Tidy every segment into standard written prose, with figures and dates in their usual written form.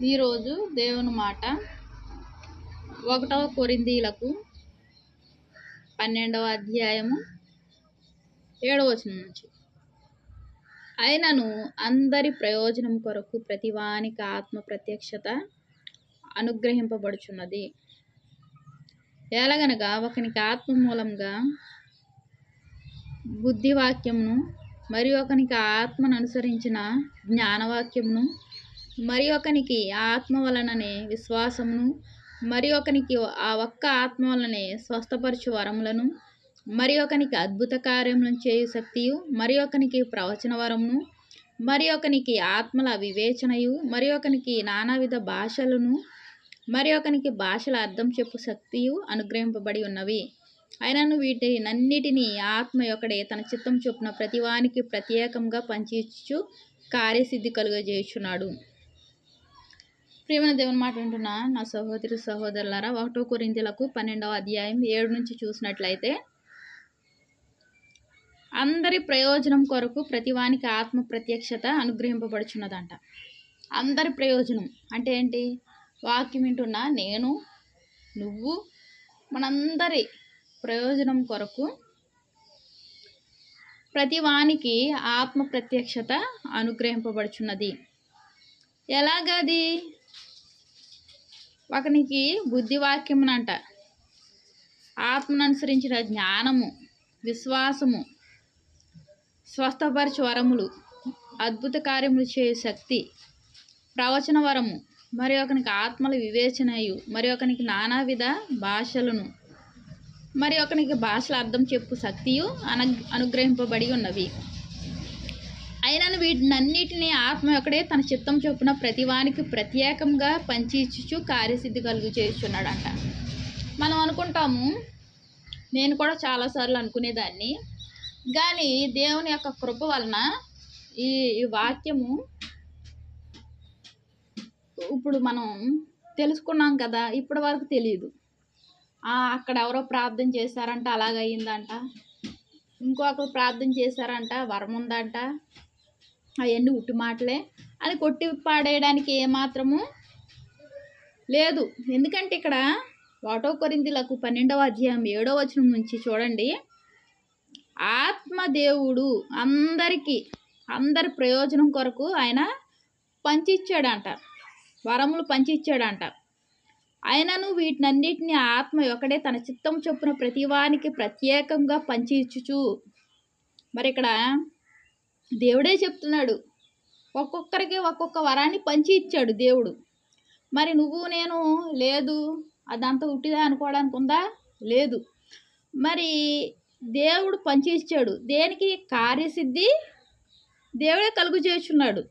ఈరోజు దేవుని మాట 1వ కొరింథీయులకు 12వ అధ్యాయము 7వ వచనం నుంచి. అయినను అందరి ప్రయోజనం కొరకు ప్రతివానికి ఆత్మ ప్రత్యక్షత అనుగ్రహింపబడుచున్నది. ఎలాగనగా ఒకనికి ఆత్మ మూలంగా బుద్ధివాక్యమును, మరి ఒకనికి ఆత్మను అనుసరించిన జ్ఞానవాక్యమును, మరి ఒకనికి ఆత్మ వలననే విశ్వాసమును, మరి ఒకనికి ఆ ఒక్క ఆత్మ వలనే స్వస్థపరచు వరములను, మరి ఒకనికి అద్భుత కార్యములను చేయు శక్తియు, మరి ఒకనికి ప్రవచన వరమును, మరి ఒకనికి ఆత్మల వివేచనయు, మరి ఒకనికి నానావిధ భాషలను, మరి ఒకనికి భాషల అర్థం చెప్పు శక్తియు అనుగ్రహింపబడి ఉన్నవి. అయినను వీటినన్నిటినీ ఆత్మ యొక్కడే తన చిత్తం చొప్పున ప్రతివానికి ప్రత్యేకంగా పంచిచ్చు కార్యసిద్ధి కలుగజేయుచున్నాడు. ప్రియమైన దేవుని మాట వింటున్న నా సహోదరి సహోదరులారా, 1వ కొరింథీయులకు 12వ అధ్యాయం 7 నుంచి చూసినట్లయితే, అందరి ప్రయోజనం కొరకు ప్రతివానికి ఆత్మ ప్రత్యక్షత అనుగ్రహింపబడుచున్నదంట. అందరి ప్రయోజనం అంటే ఏంటి? వాక్యం వింటున్నా నేను, నువ్వు, మనందరి ప్రయోజనం కొరకు ప్రతివానికి ఆత్మ ప్రత్యక్షత అనుగ్రహింపబడుచున్నది. ఎలాగది? ఒకనికి బుద్ధివాక్యమునంట, ఆత్మను అనుసరించిన జ్ఞానము, విశ్వాసము, స్వస్థపరచు వరములు, అద్భుత కార్యములు చేయు శక్తి, ప్రవచన వరము, మరి ఒకనికి ఆత్మల వివేచనయు, మరి ఒకనికి నానావిధ భాషలను, మరి ఒకనికి భాషల అర్థం చెప్పు శక్తియు అనుగ్రహింపబడి ఉన్నవి. అయినను వీటినన్నిటినీ ఆత్మ యొక్కడే తన చిత్తం చొప్పున ప్రతివానికి ప్రత్యేకంగా పంచి ఇచ్చుచు కార్యసిద్ధి కలుగు చేస్తున్నాడంట. మనం అనుకుంటాము, నేను కూడా చాలాసార్లు అనుకునేదాన్ని, కానీ దేవుని యొక్క కృప వలన ఈ వాక్యము ఇప్పుడు మనం తెలుసుకున్నాం కదా. ఇప్పటి వరకు తెలియదు. అక్కడ ఎవరో ప్రార్థన చేశారంట, అలాగయ్యిందంట. ఇంకొకరు ప్రార్థన చేశారంట, వరం ఉందంట. అవన్నీ ఉట్టి మాటలే అని కొట్టి పాడేయడానికి ఏమాత్రము లేదు. ఎందుకంటే ఇక్కడ 1వ కొరింథీయులకు 12వ అధ్యాయం 7వ వచనం నుంచి చూడండి, ఆత్మదేవుడు అందరి ప్రయోజనం కొరకు ఆయన పంచిచ్చాడంట, వరములు పంచిచ్చాడంట. ఆయనను వీటినన్నిటినీ ఆత్మ యొక్కడే తన చిత్తం చొప్పున ప్రతివానికి ప్రత్యేకంగా పంచి ఇచ్చుచు. మరి ఇక్కడ దేవుడే చెప్తున్నాడు, ఒక్కొక్కరికి ఒక్కొక్క వరాన్ని పంచి ఇచ్చాడు దేవుడు. మరి నువ్వు నేను లేదు, అదంతా ఉట్టిదా అనుకోవడానికి ఉందా? లేదు. మరి దేవుడు పంచి ఇచ్చాడు. దేనికి? కార్యసిద్ధి దేవుడే కలుగు చేస్తున్నాడు.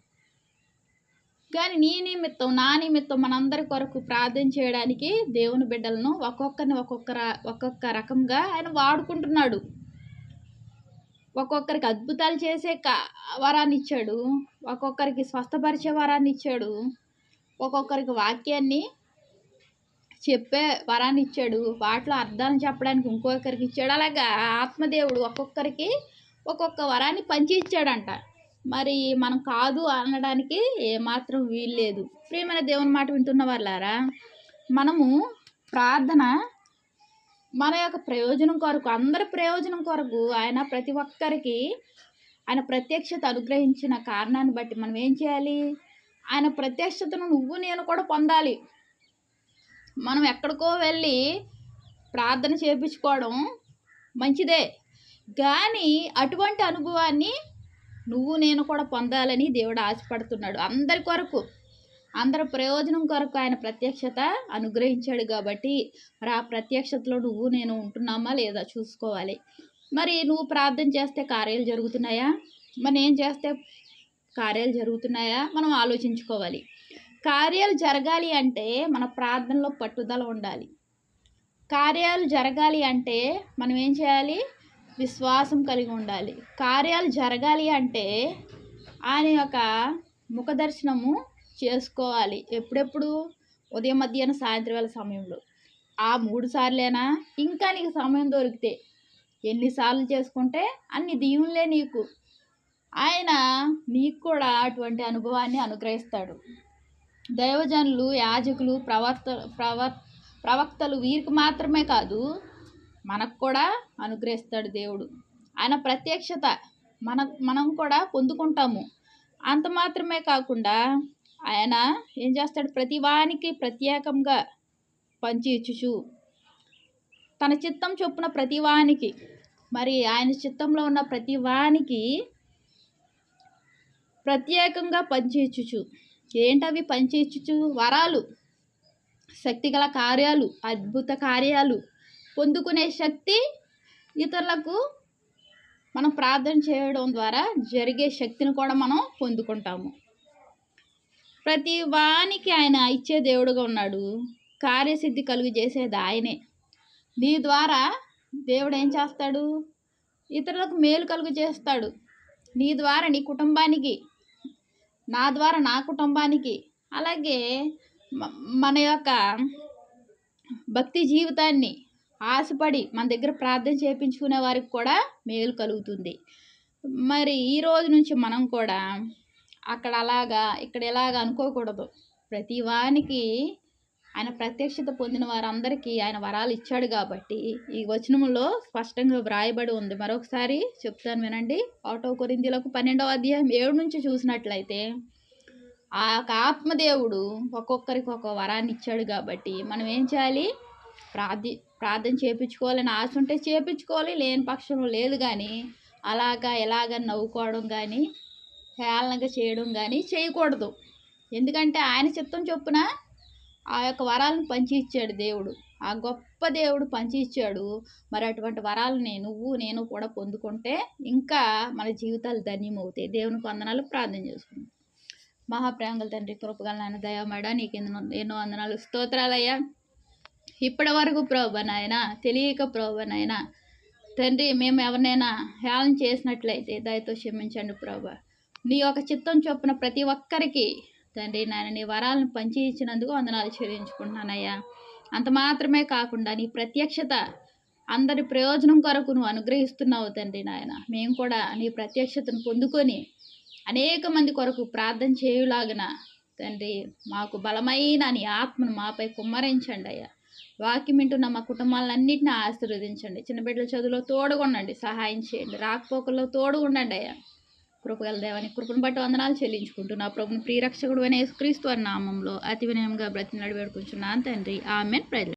కానీ నీ నిమిత్తం, నా నిమిత్తం, మనందరి కొరకు ప్రార్థన చేయడానికి దేవుని బిడ్డలను ఒక్కొక్కరిని ఒక్కొక్క రకంగా ఆయన వాడుకుంటున్నాడు. ఒక్కొక్కరికి అద్భుతాలు చేసే వరాన్ని ఇచ్చాడు, ఒక్కొక్కరికి స్వస్థపరిచే వరాన్ని ఇచ్చాడు, ఒక్కొక్కరికి వాక్యాన్ని చెప్పే వరాన్ని ఇచ్చాడు, వాటిలో అర్థాన్ని చెప్పడానికి ఇంకొకరికి ఇచ్చాడు. అలాగా ఆత్మదేవుడు ఒక్కొక్కరికి ఒక్కొక్క వరాన్ని పంచి ఇచ్చాడంట. మరి మనం కాదు అనడానికి ఏమాత్రం వీల్లేదు. ప్రియమైన దేవుని మాట వింటున్న వాళ్ళారా, మనము ప్రార్థన మన యొక్క ప్రయోజనం కొరకు, అందరి ప్రయోజనం కొరకు ఆయన ప్రతి ఒక్కరికి ఆయన ప్రత్యక్షత అనుగ్రహించిన కారణాన్ని బట్టి మనం ఏం చేయాలి? ఆయన ప్రత్యక్షతను నువ్వు నేను కూడా పొందాలి. మనం ఎక్కడికో వెళ్ళి ప్రార్థన చేయించుకోవడం మంచిదే, కానీ అటువంటి అనుభవాన్ని నువ్వు నేను కూడా పొందాలని దేవుడు ఆశపడుతున్నాడు. అందరి కొరకు, అందరి ప్రయోజనం కొరకు ఆయన ప్రత్యక్షత అనుగ్రహించాడు. కాబట్టి మరి ఆ ప్రత్యక్షతలో నువ్వు నేను ఉంటున్నామా లేదా చూసుకోవాలి. మరి నువ్వు ప్రార్థన చేస్తే కార్యాలు జరుగుతున్నాయా? మరి నేను చేస్తే కార్యాలు జరుగుతున్నాయా? మనం ఆలోచించుకోవాలి. కార్యాలు జరగాలి అంటే మన ప్రార్థనలో పట్టుదల ఉండాలి. కార్యాలు జరగాలి అంటే మనం ఏం చేయాలి? విశ్వాసం కలిగి ఉండాలి. కార్యాలు జరగాలి అంటే ఆయన యొక్క ముఖ దర్శనము చేసుకోవాలి. ఎప్పుడెప్పుడు? ఉదయం, మధ్యాహ్నం, సాయంత్రం వేళ సమయంలో. ఆ 3 సార్లేనా? ఇంకా నీకు సమయం దొరికితే ఎన్నిసార్లు చేసుకుంటే అన్ని దీవులే నీకు. ఆయన నీకు కూడా అటువంటి అనుభవాన్ని అనుగ్రహిస్తాడు. దైవజనులు, యాజకులు, ప్రవక్తలు వీరికి మాత్రమే కాదు, మనకు కూడా అనుగ్రహిస్తాడు దేవుడు. ఆయన ప్రత్యక్షత మనం కూడా పొందుకుంటాము. అంత మాత్రమే కాకుండా ఆయన ఏం చేస్తాడు, ప్రతి వానికి ప్రత్యేకంగా పంచి ఇచ్చుచు తన చిత్తం చొప్పున ప్రతి వానికి, మరి ఆయన చిత్తంలో ఉన్న ప్రతి వానికి ప్రత్యేకంగా పంచి ఇచ్చుచు. ఏంటవి పంచి ఇచ్చుచు? వరాలు, శక్తిగల కార్యాలు, అద్భుత కార్యాలు పొందుకునే శక్తి ఇతరులకు మనం ప్రార్థన చేయడం ద్వారా జరిగే శక్తిని కూడా మనం పొందుకుంటాము. ప్రతి వానికి ఆయన ఇచ్చే దేవుడుగా ఉన్నాడు. కార్యసిద్ధి కలుగు చేసేది ఆయనే. నీ ద్వారా దేవుడు ఏం చేస్తాడు? ఇతరులకు మేలు కలుగు చేస్తాడు. నీ ద్వారా నీ కుటుంబానికి, నా ద్వారా నా కుటుంబానికి, అలాగే మన యొక్క భక్తి జీవితాన్ని ఆశపడి మన దగ్గర ప్రార్థన చేయించుకునే వారికి కూడా మేలు కలుగుతుంది. మరి ఈ రోజు నుంచి మనం కూడా అక్కడ అలాగా ఇక్కడ ఎలాగా అనుకోకూడదు. ప్రతి వానికి ఆయన ప్రత్యక్షత పొందిన వారందరికీ ఆయన వరాలు ఇచ్చాడు కాబట్టి ఈ వచనంలో స్పష్టంగా వ్రాయబడి ఉంది. మరొకసారి చెప్తాను వినండి. 1 కొరింథీయులకు 12వ అధ్యాయం 7 నుంచి చూసినట్లయితే ఆ ఆత్మదేవుడు ఒక్కొక్కరికి ఒక వరాన్ని ఇచ్చాడు కాబట్టి మనం ఏం చేయాలి? ప్రార్థన చేయించుకోవాలని ఆశ ఉంటే చేయించుకోవాలి, లేని పక్షంలో లేదు. కానీ అలాగా ఎలాగ నవ్వుకోవడం కానీ హేళనగా చేయడం కానీ చేయకూడదు. ఎందుకంటే ఆయన చిత్తం చొప్పున ఆ యొక్క వరాలను పంచి ఇచ్చాడు దేవుడు. ఆ గొప్ప దేవుడు పంచి ఇచ్చాడు. మరి అటువంటి వరాలని నేను కూడా పొందుకుంటే ఇంకా మన జీవితాలు ధన్యమవుతాయి. దేవునికి వందనాలు. ప్రార్థన చేసుకుంటాం. మహాప్రేమగల తండ్రి, కృపగల నాయన, దయామేడ నీకు ఎన్నో వందనాలు, స్తోత్రాలయ్యా. ఇప్పటి వరకు ప్రభువా నాయన తెలియక ప్రభువా నాయన తండ్రి మేము ఎవరినైనా హేళన చేసినట్లయితే దయతో క్షమించండి ప్రభువా. నీ యొక్క చిత్తం చొప్పున ప్రతి ఒక్కరికి తండ్రి నాయన నీ వరాలను పంచి ఇచ్చినందుకు వందనాలు చెల్లించుకుంటున్నానయ్యా. అంత మాత్రమే కాకుండా నీ ప్రత్యక్షత అందరి ప్రయోజనం కొరకు నువ్వు అనుగ్రహిస్తున్నావు తండ్రి నాయన. మేము కూడా నీ ప్రత్యక్షతను పొందుకొని అనేక మంది కొరకు ప్రార్థన చేయులాగన తండ్రి మాకు బలమైన నీ ఆత్మను మాపై కుమ్మరించండి అయ్యా. వాక్యం వింటున్న మా కుటుంబాలన్నింటినీ ఆశీర్వదించండి. చిన్న బిడ్డల చదువులో తోడుగుండండి, సహాయం చేయండి. రాకపోకల్లో తోడుగుండండి అయ్యా. కృపగల దేవానికి కృపను బట్టి వందనాలు చెల్లించుకుంటున్నా ప్రభుని ప్రియరక్షకుడు అనే యేసుక్రీస్తు నామంలో అతి వినయంగా బ్రతిమలాడి వేడుకుంటున్నాను తండ్రి. ఆమేన్.